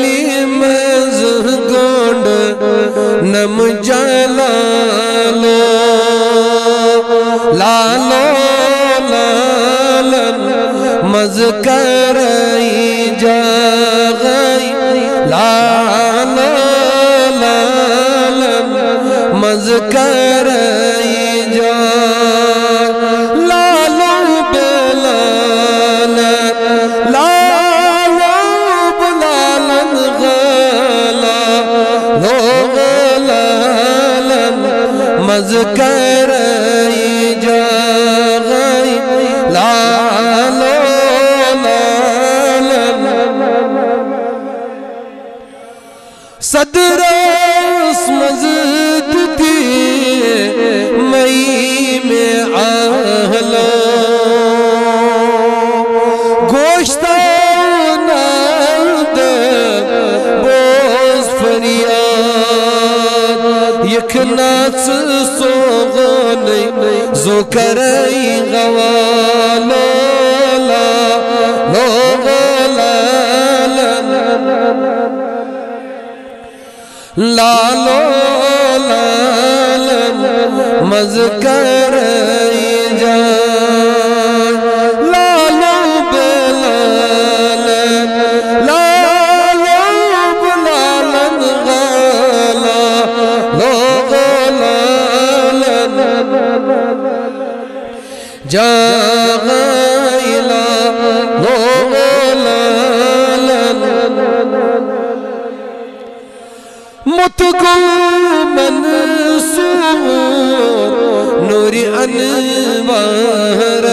علی مز گونڈ نم جلالو لالو لالن مز کرائی جاغائی لالو لالن مز کرائی جاغ لالو بلالن لالو بلالن غلا لو غلالن مز کرائی جاغائی لالو صدر مزد تھی مئی میں آہلا گوشتہ ناد بوز فریاد یک ناس سوغنی زو کرائی غوالو لو لالو لالن مز کرائی جائی لالو بلالن لالو بلالن غلا لو غلالن جاغائی لالو متگل منصور نوری انوار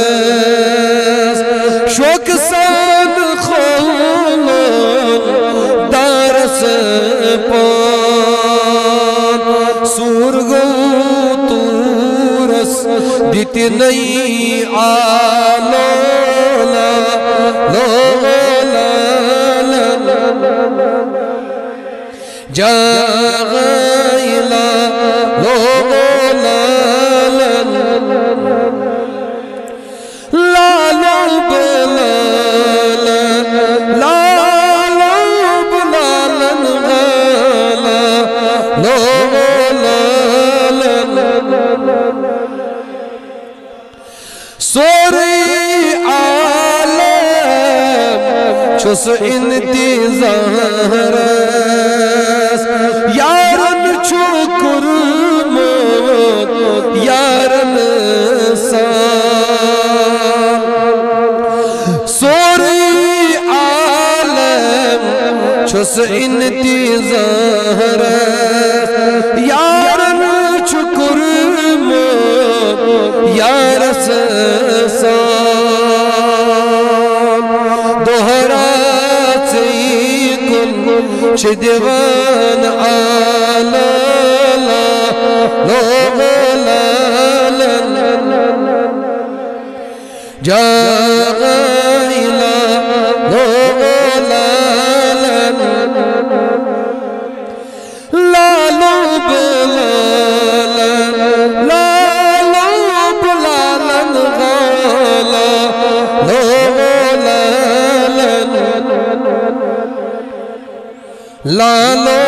شوق سان خون دارس پان سورگو تورس دیتی نئی آلو جاغائی لالو لالن لالو بلالن لالو بلالن غلا لو لالن سوری عالم چس انتظار یارن چکر موت یارن سان سوری عالم چس انتظار یارن چکر موت یارس سان دوہرات سی کن چھ دیوان آلا لو غلالن جاغائی لالو غلالن لالو بلالن لالو بلالن غلا لو غلالن لالو